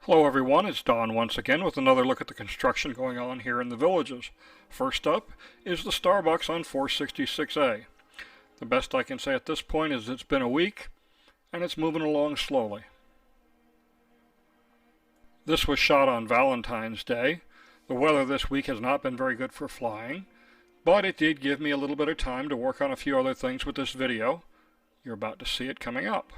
Hello everyone, it's Don once again with another look at the construction going on here in the villages. First up is the Starbucks on 466A. The best I can say at this point is it's been a week and it's moving along slowly. This was shot on Valentine's Day. The weather this week has not been very good for flying, but it did give me a little bit of time to work on a few other things with this video. You're about to see it coming up.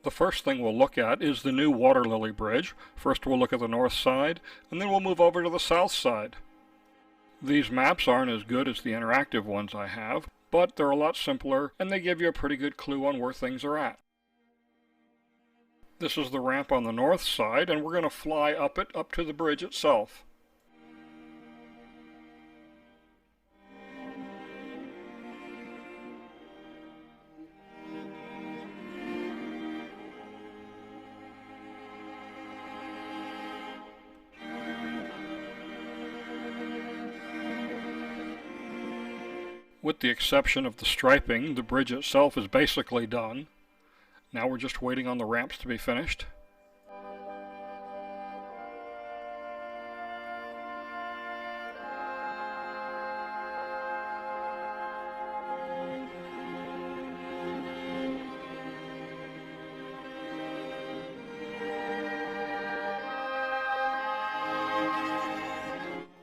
The first thing we'll look at is the new water lily bridge. First we'll look at the north side, and then we'll move over to the south side. These maps aren't as good as the interactive ones I have, but they're a lot simpler, and they give you a pretty good clue on where things are at. This is the ramp on the north side, and we're going to fly up it, up to the bridge itself. With the exception of the striping, the bridge itself is basically done. Now we're just waiting on the ramps to be finished.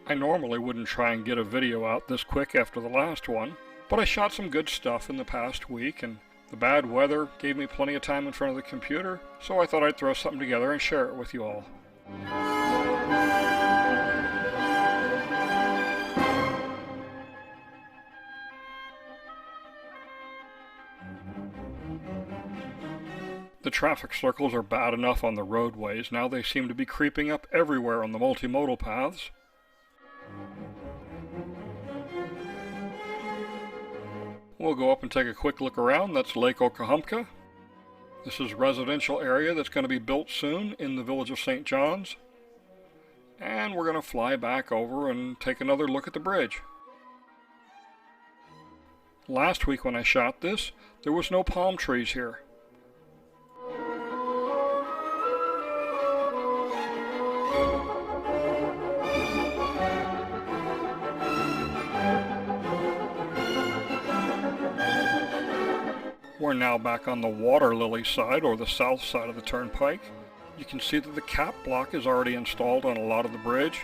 I normally wouldn't try and get a video out this quick after the last one, but I shot some good stuff in the past week, and the bad weather gave me plenty of time in front of the computer, so I thought I'd throw something together and share it with you all. The traffic circles are bad enough on the roadways, now they seem to be creeping up everywhere on the multimodal paths. We'll go up and take a quick look around. That's Lake Okahumpka. This is a residential area that's going to be built soon in the village of St. John's. And we're going to fly back over and take another look at the bridge. Last week when I shot this, there was no palm trees here. We're now back on the water lily side, or the south side of the turnpike. You can see that the cap block is already installed on a lot of the bridge,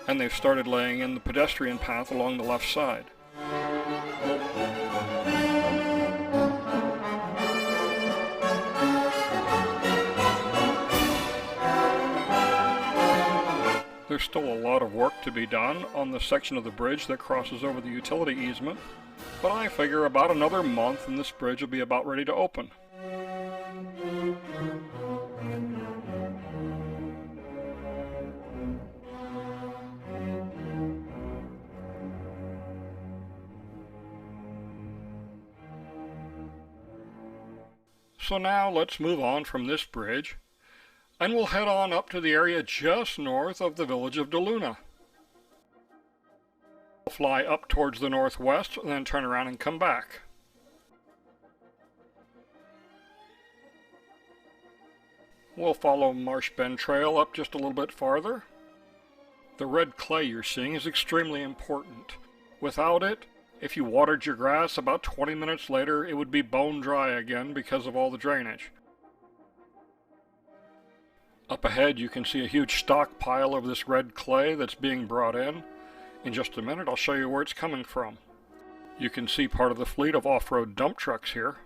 and they've started laying in the pedestrian path along the left side. There's still a lot of work to be done on the section of the bridge that crosses over the utility easement, but I figure about another month and this bridge will be about ready to open. So now let's move on from this bridge, and we'll head on up to the area just north of the village of DeLuna. We'll fly up towards the northwest and then turn around and come back. We'll follow Marsh Bend Trail up just a little bit farther. The red clay you're seeing is extremely important. Without it, if you watered your grass, about 20 minutes later it would be bone dry again because of all the drainage. Up ahead you can see a huge stockpile of this red clay that's being brought in. In just a minute I'll show you where it's coming from. You can see part of the fleet of off-road dump trucks here.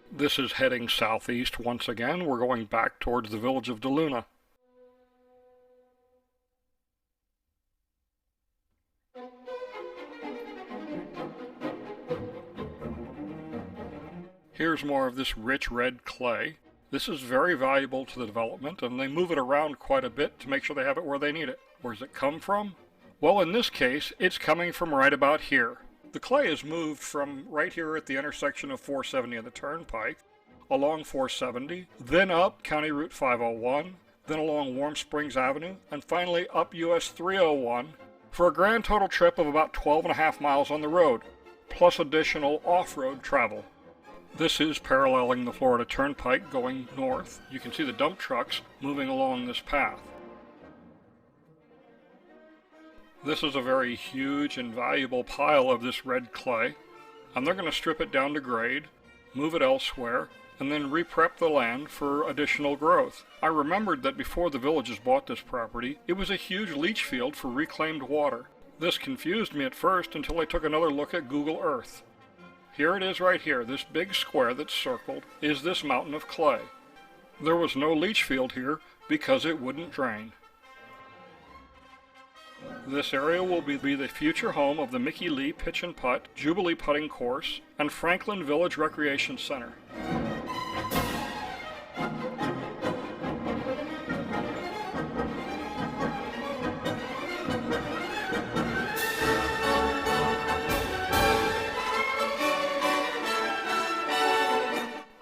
This is heading southeast once again. We're going back towards the village of DeLuna. Here's more of this rich red clay. This is very valuable to the development, and they move it around quite a bit to make sure they have it where they need it. Where does it come from? Well, in this case, it's coming from right about here. The clay is moved from right here at the intersection of 470 and the Turnpike, along 470, then up County Route 501, then along Warm Springs Avenue, and finally up US 301, for a grand total trip of about 12.5 miles on the road, plus additional off-road travel. This is paralleling the Florida Turnpike going north. You can see the dump trucks moving along this path. This is a very huge and valuable pile of this red clay, and they're going to strip it down to grade, move it elsewhere, and then re-prep the land for additional growth. I remembered that before the Villages bought this property, it was a huge leach field for reclaimed water. This confused me at first until I took another look at Google Earth. Here it is right here. This big square that's circled is this mountain of clay. There was no leach field here because it wouldn't drain. This area will be the future home of the Mickey Lee Pitch and Putt Jubilee Putting Course and Franklin Village Recreation Center.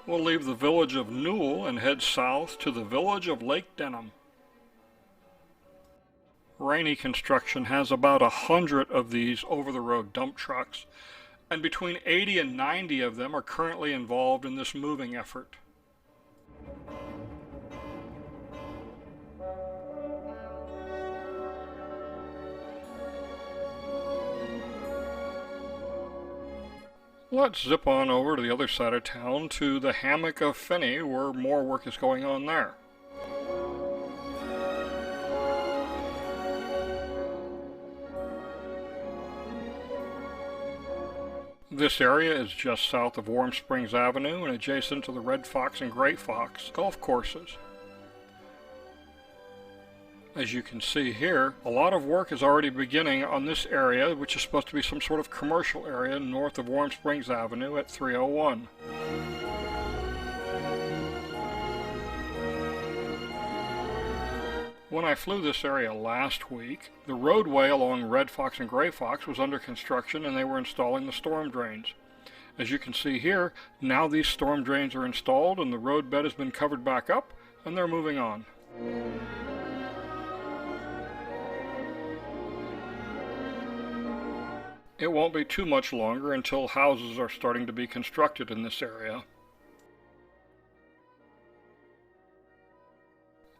We'll leave the village of Newell and head south to the village of Lake Denham. Rainey Construction has about 100 of these over-the-road dump trucks, and between 80 and 90 of them are currently involved in this moving effort. Let's zip on over to the other side of town to the Hammock of Fenney, where more work is going on there. This area is just south of Warm Springs Avenue and adjacent to the Red Fox and Gray Fox golf courses. As you can see here, a lot of work is already beginning on this area, which is supposed to be some sort of commercial area north of Warm Springs Avenue at 301. When I flew this area last week, the roadway along Red Fox and Gray Fox was under construction and they were installing the storm drains. As you can see here, now these storm drains are installed and the road bed has been covered back up and they're moving on. It won't be too much longer until houses are starting to be constructed in this area.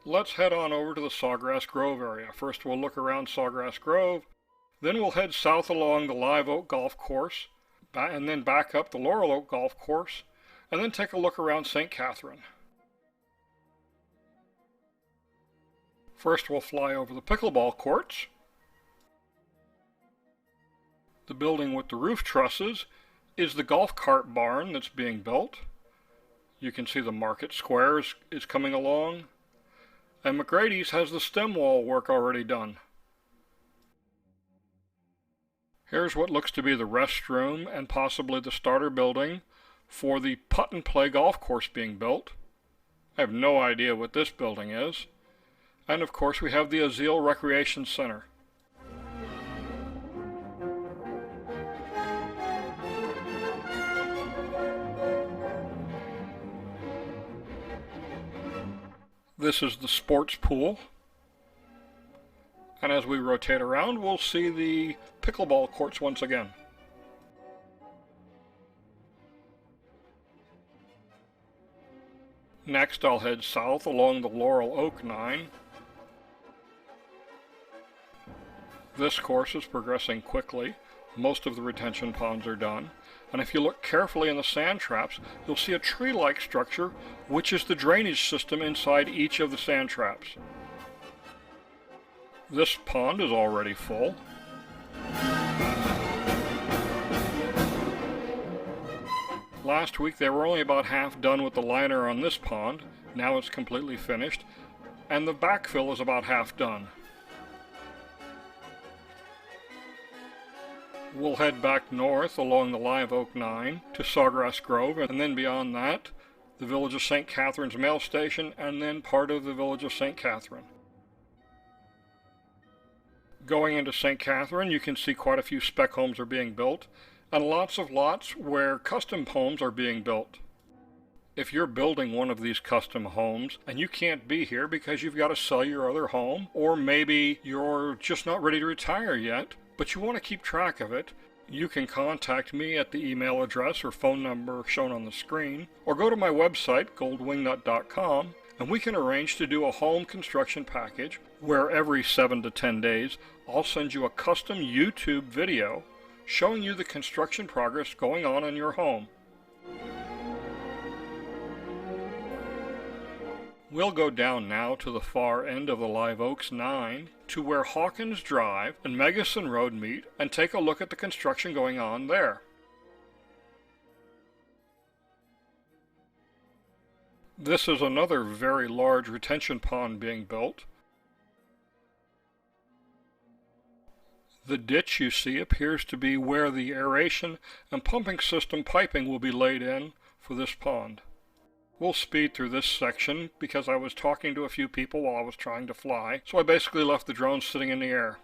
Let's head on over to the Sawgrass Grove area. First we'll look around Sawgrass Grove, then we'll head south along the Live Oak Golf Course, and then back up the Laurel Oak Golf Course, and then take a look around St. Catherine. First we'll fly over the pickleball courts. The building with the roof trusses is the golf cart barn that's being built. You can see the market square is coming along. And McGrady's has the stem wall work already done. Here's what looks to be the restroom and possibly the starter building for the putt and play golf course being built. I have no idea what this building is. And of course we have the Azeel Recreation Center. This is the sports pool. And as we rotate around, we'll see the pickleball courts once again. Next, I'll head south along the Laurel Oak 9. This course is progressing quickly. Most of the retention ponds are done. And if you look carefully in the sand traps, you'll see a tree-like structure, which is the drainage system inside each of the sand traps. This pond is already full. Last week they were only about half done with the liner on this pond. Now it's completely finished. And the backfill is about half done. We'll head back north along the Live Oak 9 to Sawgrass Grove, and then beyond that, the village of St. Catherine's mail station, and then part of the village of St. Catherine. Going into St. Catherine, you can see quite a few spec homes are being built, and lots of lots where custom homes are being built. If you're building one of these custom homes and you can't be here because you've got to sell your other home, or maybe you're just not ready to retire yet, but you want to keep track of it, you can contact me at the email address or phone number shown on the screen, or go to my website, goldwingnut.com, and we can arrange to do a home construction package where every 7 to 10 days I'll send you a custom YouTube video showing you the construction progress going on in your home. We'll go down now to the far end of the Live Oaks 9 to where Hawkins Drive and Megason Road meet and take a look at the construction going on there. This is another very large retention pond being built. The ditch you see appears to be where the aeration and pumping system piping will be laid in for this pond. We'll speed through this section because I was talking to a few people while I was trying to fly, so I basically left the drone sitting in the air.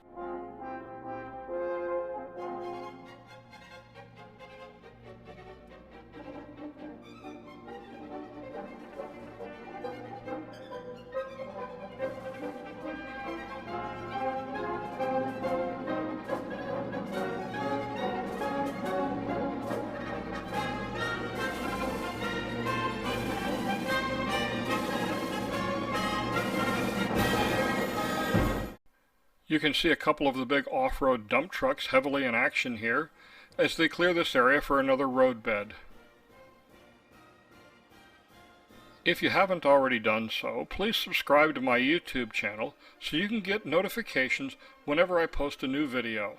You can see a couple of the big off-road dump trucks heavily in action here as they clear this area for another roadbed. If you haven't already done so, please subscribe to my YouTube channel so you can get notifications whenever I post a new video.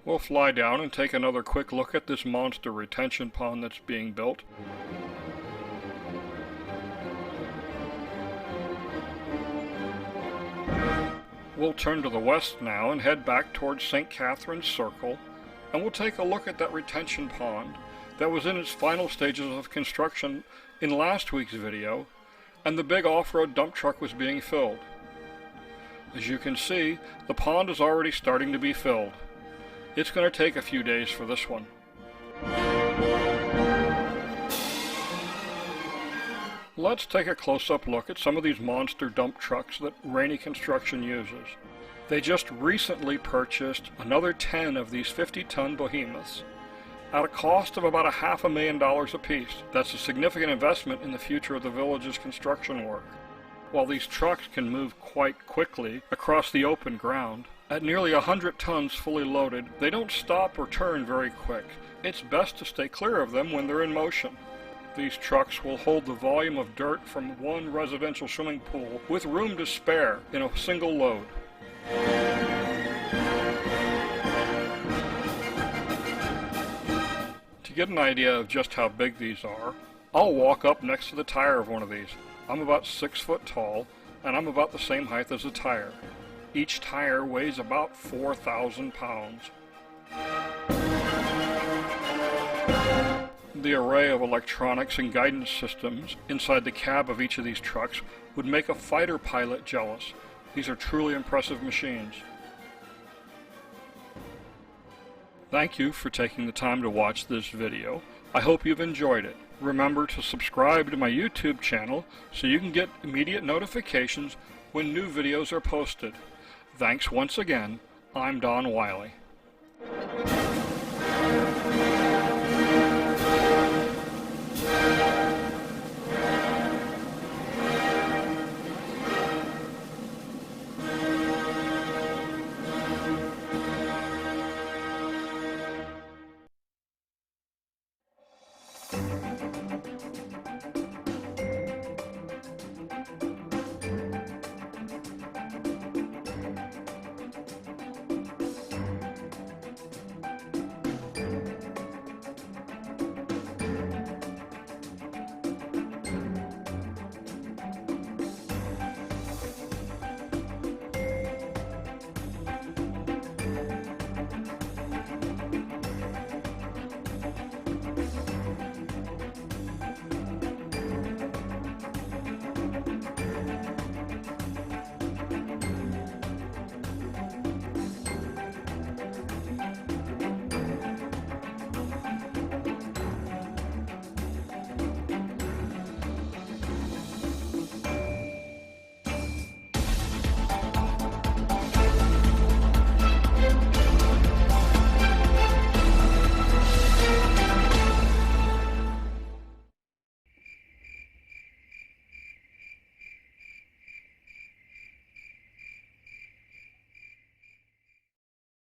We'll fly down and take another quick look at this monster retention pond that's being built. We'll turn to the west now and head back towards St. Catherine's Circle, and we'll take a look at that retention pond that was in its final stages of construction in last week's video, and the big off-road dump truck was being filled. As you can see, the pond is already starting to be filled. It's going to take a few days for this one. Let's take a close-up look at some of these monster dump trucks that Rainey Construction uses. They just recently purchased another 10 of these 50-ton behemoths at a cost of about $500,000 apiece. That's a significant investment in the future of the village's construction work. While these trucks can move quite quickly across the open ground, at nearly 100 tons fully loaded, they don't stop or turn very quick. It's best to stay clear of them when they're in motion. These trucks will hold the volume of dirt from one residential swimming pool with room to spare in a single load. To get an idea of just how big these are, I'll walk up next to the tire of one of these. I'm about 6 foot tall, and I'm about the same height as the tire. Each tire weighs about 4,000 pounds. The array of electronics and guidance systems inside the cab of each of these trucks would make a fighter pilot jealous. These are truly impressive machines. Thank you for taking the time to watch this video. I hope you've enjoyed it. Remember to subscribe to my YouTube channel so you can get immediate notifications when new videos are posted. Thanks once again. I'm Don Wiley.